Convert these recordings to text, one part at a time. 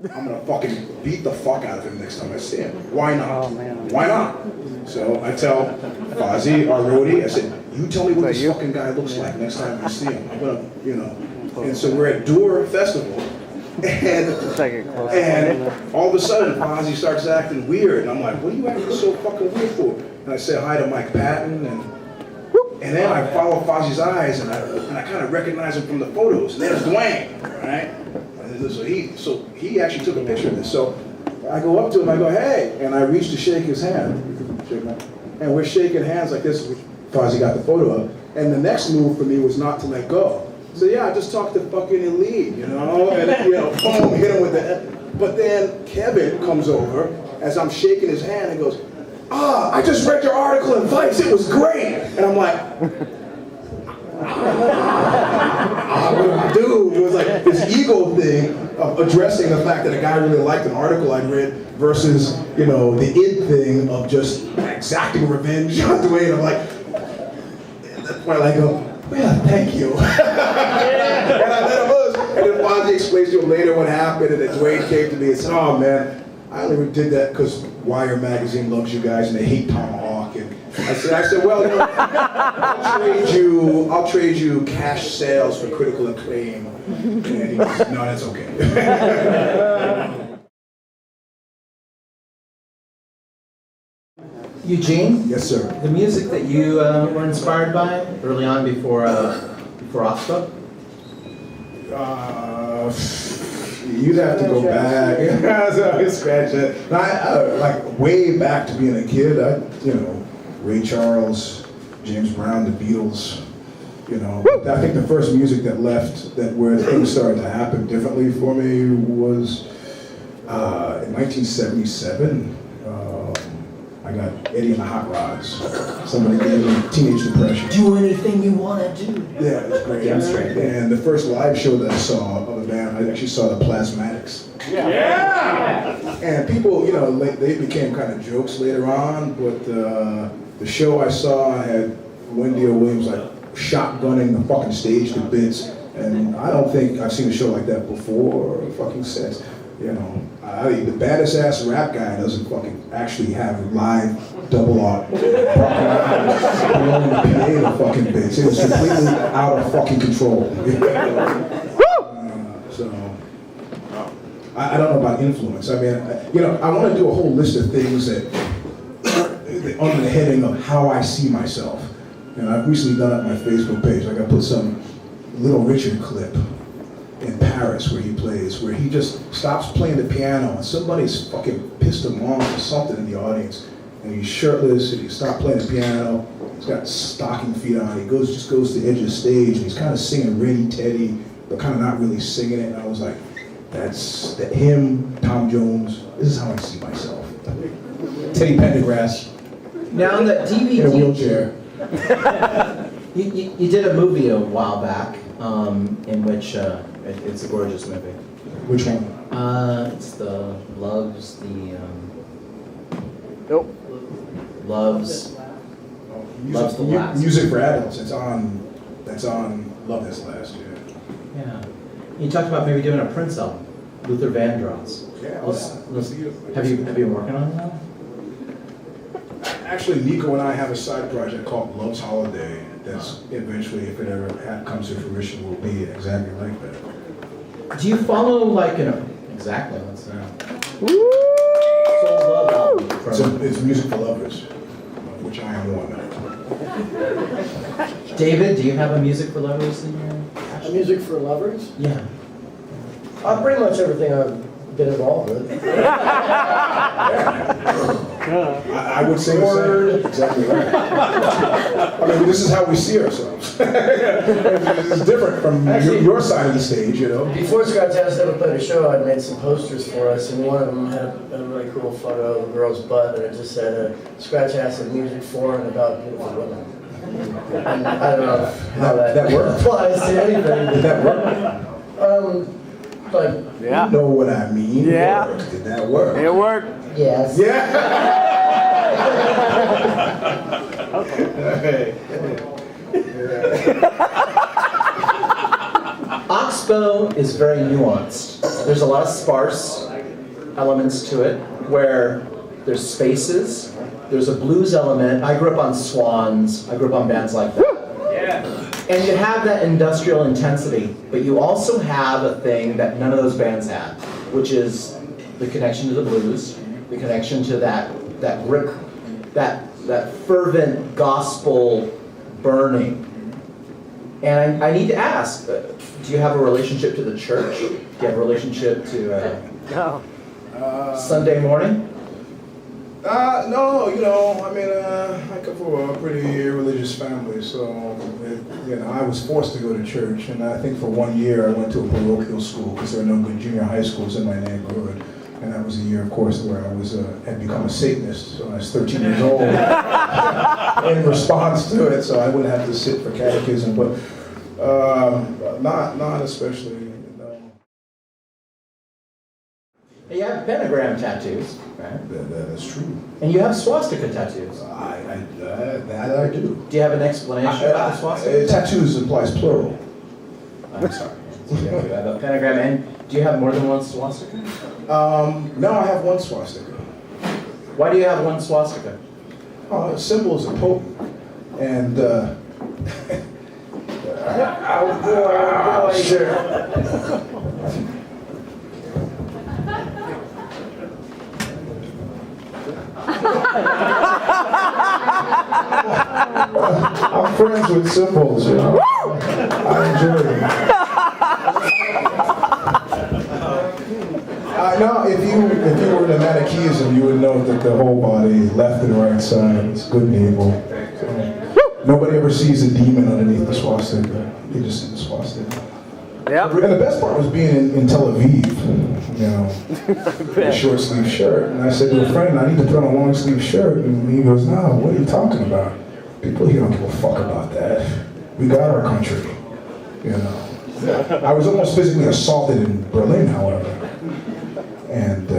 I'm gonna fucking beat the fuck out of him next time I see him. Why not? Oh, man. Why not? So I tell Fozzie, our roadie, I said, you tell me what this fucking guy looks like next time you see him. I'm gonna, you know. And so we're at Doer Festival, and all of a sudden Fozzie starts acting weird, and I'm like, what are you acting so fucking weird for? And I say hi to Mike Patton, and then I follow Fozzie's eyes, and I kind of recognize him from the photos. And there's Dwayne, right? So he actually took a picture of this. So I go up to him, I go, hey, and I reach to shake his hand, and we're shaking hands like this. Fozzie got the photo of, and the next move for me was not to let go. So yeah, I just talked to fucking Elite, you know, and you know, boom, hit him with the. But then Kevin comes over as I'm shaking his hand and goes, I just read your article in Vice, it was great. And I'm like, dude, it was like this ego thing of addressing the fact that a guy really liked an article I'd read versus, you know, the id thing of just exacting revenge on Dwayne. I'm like, at that point I go, well, thank you. And I let him loose. And then Fozzie explains to him later what happened, and then Dwayne came to me and said, oh man, I only did that because Wire magazine loves you guys and they hate Tomahawk. And I said, well, you know, I'll trade you cash sales for critical acclaim. And he goes, no, that's okay. Eugene? Yes, sir. The music that you were inspired by early on before Oxbow? You'd have to go back. Scratch that. Like way back to being a kid, you know, Ray Charles, James Brown, the Beatles, you know. I think the first music that left, where things started to happen differently for me was in 1977. I got Eddie and the Hot Rods. Somebody gave me Teenage Depression. Do anything you want to do. Yeah, it was great. And the first live show that I saw of a band, I actually saw the Plasmatics. Yeah! And people, you know, they became kind of jokes later on, but the show I saw had Wendy O. Williams like shotgunning the fucking stage to bits, and I don't think I've seen a show like that before or fucking since. You know, the baddest ass rap guy doesn't fucking actually have live double art blowing the PA the fucking bits. It was completely out of fucking control. So I don't know about influence. I mean, you know, I want to do a whole list of things that under the heading of how I see myself. And I've recently done it on my Facebook page. Like I put some Little Richard clip in Paris where he plays, where he just stops playing the piano and somebody's fucking pissed him off or something in the audience, and he's shirtless and he stopped playing the piano. He's got stocking feet on. He just goes to the edge of the stage and he's kind of singing Ready Teddy, but kind of not really singing it. And I was like, that's him, Tom Jones. This is how I see myself. Teddy Pendergrass. Now the DVD. In a wheelchair. You did a movie a while back in which it's a gorgeous movie. Which one? It's the Loves Nope. Loves the Last. Music for Adults. It's on. That's on Love This Last. Yeah. You talked about maybe doing a Prince album, Luther Vandross. Yeah. Have you been working on that? Actually, Nico and I have a side project called Love's Holiday. That's eventually, if it ever comes to fruition, will be exactly like that. Do you follow like exactly? What's that? Soul Love album. It's music for lovers, which I am one. David, do you have a music for lovers in your? A music for lovers? Yeah. Pretty much everything I've been involved with. I would say the same. Exactly right. I mean, this is how we see ourselves. It's different from your side of the stage, you know. Before Scratch Ass ever played a show, I'd made some posters for us, and one of them had a really cool photo of a girl's butt, and it just said, Scratch Ass and music for and about beautiful women. And I don't know how that worked. applies to anything. Did that work? Like, Yeah. You know what I mean? Yeah. Did that work? It worked. yes. Yeah. Oxbow is very nuanced. There's a lot of sparse elements to it, where there's spaces, there's a blues element. I grew up on Swans, I grew up on bands like that. Yeah. And you have that industrial intensity, but you also have a thing that none of those bands had, which is the connection to the blues, the connection to that grip, that fervent gospel burning. And I need to ask, do you have a relationship to the church? Do you have a relationship to Sunday morning? No, I come from a pretty religious family, so I was forced to go to church, and I think for 1 year I went to a parochial school because there were no good junior high schools in my neighborhood, and that was a year, of course, where I had become a Satanist, so I was 13 years old in response to it, so I wouldn't have to sit for catechism, but not especially. You have pentagram tattoos, right? That's true. And you have swastika tattoos. That I do. Do you have an explanation about the swastika? Tattoos implies plural. I'm sorry. So you have a pentagram, and do you have more than one swastika? No, I have one swastika. Why do you have one swastika? Symbols are potent, and Oh boy, sure. I'm friends with symbols, I enjoy them. No, if you were in a Manichaeism, you would know that the whole body, left and right side, is good and evil. So, nobody ever sees a demon underneath the swastika. They just see the swastika. Yep. And the best part was being in Tel Aviv, in a short sleeve shirt. And I said to a friend, I need to put on a long sleeve shirt. And he goes, no, what are you talking about? People here don't give a fuck about that. We got our country, I was almost physically assaulted in Berlin, however. And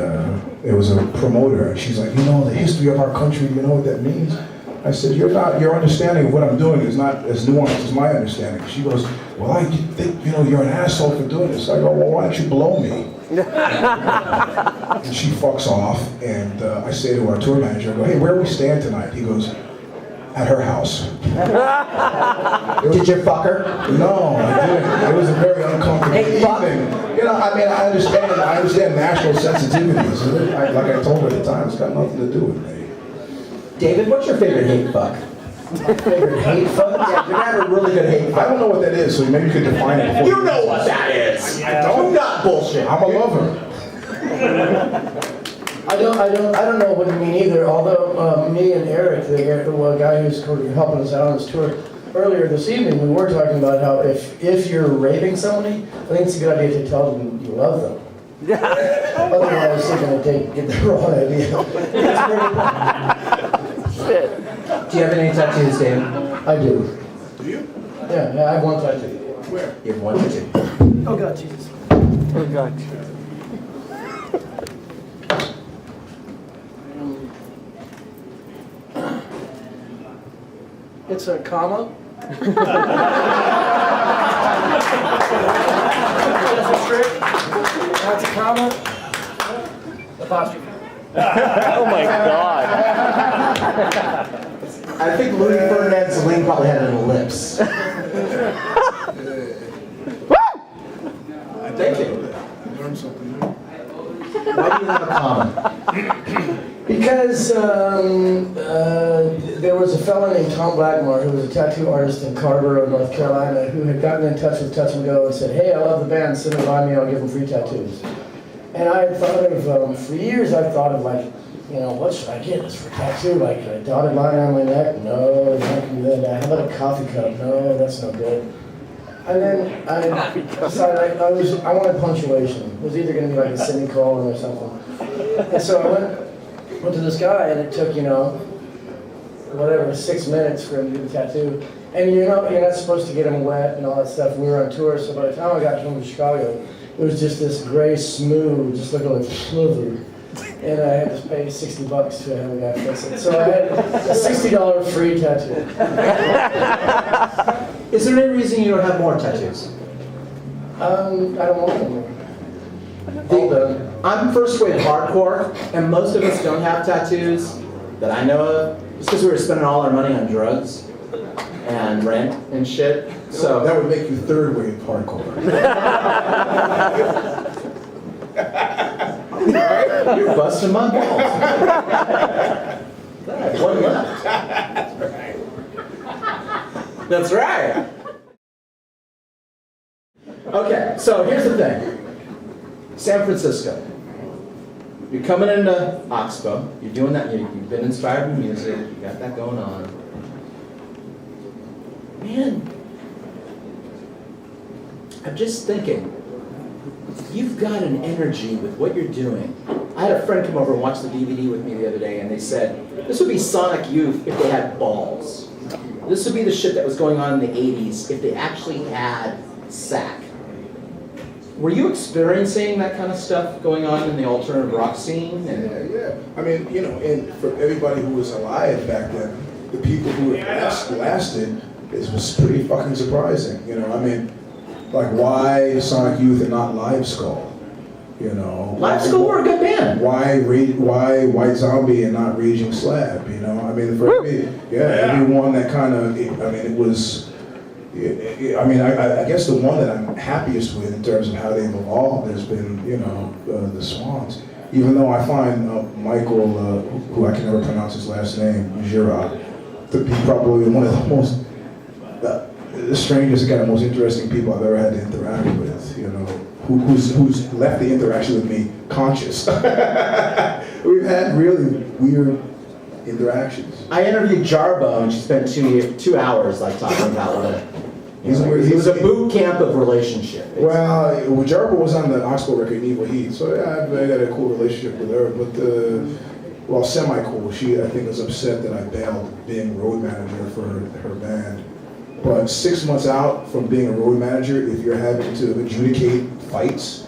it was a promoter, and she's like, the history of our country, you know what that means? I said, your understanding of what I'm doing is not as nuanced as my understanding. She goes, well, I think, you're an asshole for doing this. I go, well, why don't you blow me? And she fucks off, and I say to our tour manager, I go, hey, where do we stand tonight? He goes, at her house. Did you fuck her? No, I didn't. It was a very uncomfortable evening. I understand national sensitivities. Like I told her at the time, it's got nothing to do with me. David, what's your favorite hate fuck? Favorite hate fuck? Yeah, you have a really good hate fuck. I don't know what that is, so maybe you could define it before. You know what that is! I don't. Not bullshit. I'm a lover. I don't know what you mean either, although me and Eric, the guy who's helping us out on this tour, earlier this evening we were talking about how if you're raping somebody, I think it's a good idea to tell them you love them. Otherwise they're going to get the wrong idea. Do you have any tattoos, David? I do. Do you? Yeah, I have one tattoo. Where? You have one tattoo. Oh God, Jesus. Oh God. It's a comma. That's a strip. That's a comma. Apostrophe. Oh my God. I think Louis Ferdinand Celine probably had an ellipse. Thank you. Learn something new. Why do you have a comma? Because there was a fellow named Tom Blackmore who was a tattoo artist in Carrboro, North Carolina, who had gotten in touch with Touch and Go and said, hey, I love the band, send them by me, I'll give them free tattoos. And I had thought of, for years I've thought of like, what should I get this for a tattoo? Like a dotted line on my neck? No, not gonna do that. How about a coffee cup? No, that's no good. And then I decided I wanted punctuation. It was either gonna be like a semicolon or something. And so I went to this guy, and it took, 6 minutes for him to do the tattoo. And you're not supposed to get him wet and all that stuff. We were on tour, so by the time I got home to Chicago, it was just this gray smooth, just looking like sliver. And I had to pay $60 to have a guy fix it. So I had a $60 free tattoo. Is there any reason you don't have more tattoos? I don't want them. I'm first wave hardcore, and most of us don't have tattoos that I know of. It's because we were spending all our money on drugs and rent and shit. So that would make you third wave hardcore. You're busting my balls. I have one left. That's right. Okay, so here's the thing. San Francisco. You're coming into Oxbow. You're doing that. You've been inspired in music. You got that going on. Man, I'm just thinking. You've got an energy with what you're doing. I had a friend come over and watch the DVD with me the other day, and they said, this would be Sonic Youth if they had balls. This would be the shit that was going on in the 80s if they actually had sack. Were you experiencing that kind of stuff going on in the alternative rock scene? Yeah. I mean, you know, and for everybody who was alive back then, the people who lasted, it was pretty fucking surprising. You know, I mean, like, why Sonic Youth and not Live Skull? You know, Live Skull were a good band. Why White Zombie and not Raging Slab? You know, I mean, for everyone that kind of, I mean, it was. I mean, I guess the one that I'm happiest with in terms of how they've evolved has been, you know, the Swans. Even though I find Michael, who I can never pronounce his last name, Gira, to be probably one of the most, the strangest, kind of most interesting people I've ever had to interact with. You know, who's left the interaction with me conscious. We've had really weird interactions. I interviewed Jarbo, and she spent 2 hours like talking about what it was a boot camp of relationship. Well, Jarbo was on the Oxbow record, Evil Heat, so yeah, I got a cool relationship with her, but well, semi-cool. She, I think, was upset that I bailed being road manager for her band. But 6 months out from being a road manager, if you're having to adjudicate fights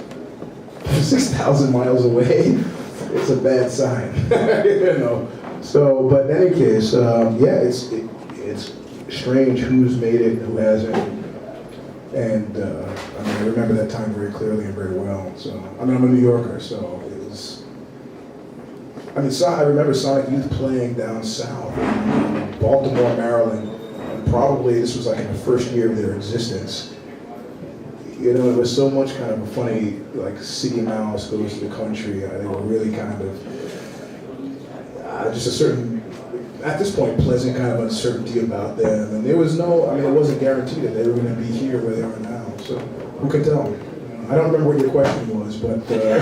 6,000 miles away, it's a bad sign. You know. So, but in any case, yeah, it's strange who's made it and who hasn't. And I mean, I remember that time very clearly and very well. So, I mean, I'm a New Yorker, so it was. I mean, I remember Sonic Youth playing down south, in Baltimore, Maryland. Probably this was like in the first year of their existence. You know, it was so much kind of a funny, like, City Mouse goes to the country. They were really kind of just a certain, at this point, pleasant kind of uncertainty about them. And there was no, I mean, it wasn't guaranteed that they were going to be here where they are now. So who can tell? I don't remember what your question was, but it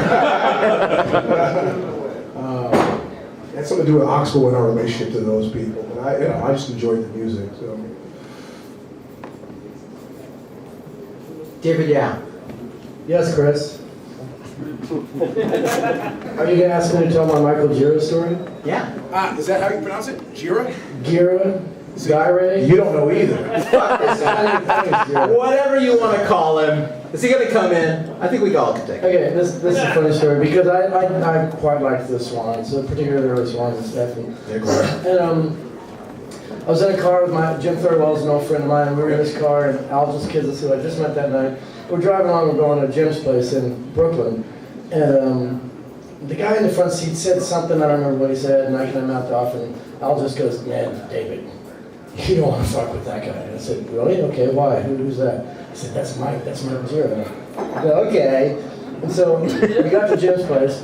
had something to do with Oxbow and our relationship to those people. But I just enjoyed the music. So. David, yeah. Yes, Chris. Are you gonna ask me to tell my Michael Gira story? Yeah. Is that how you pronounce it? Gira? Gira? Gyre? You don't know either. Whatever you want to call him. Is he going to come in? I think we all can take it. Okay, this is a funny story because I quite liked the Swans, particularly the early Swans and stuff. And I was in a car with Jim Thurwell's an old friend of mine, and we were in this car, and Al's kids, who I just met that night. We're driving along, we're going to Jim's place in Brooklyn, and the guy in the front seat said something, I don't remember what he said, and I kind of mouthed off, and Al just goes, "Man, David, you don't want to fuck with that guy." And I said, "Really? Okay, why? Who's that?" He said, "That's Mike Gira." I said, "Okay." And so we got to Jim's place,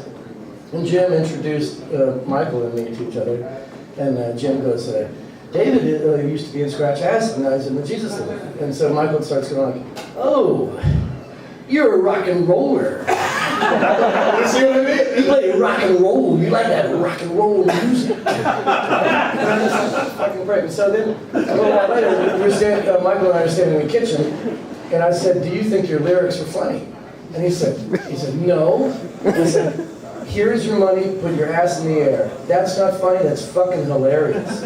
and Jim introduced Michael and me to each other, and Jim goes, "David used to be in Scratch Acid, and now he's in the Jesus League." And so Michael starts going like, "Oh, you're a rock and roller." You see what I mean? You play rock and roll. You like that rock and roll music. And I'm just fucking break. So then a little while later, Michael and I are standing in the kitchen, and I said, "Do you think your lyrics are funny?" And he said, "No." And I said, "Here's your money, put your ass in the air. That's not funny, that's fucking hilarious."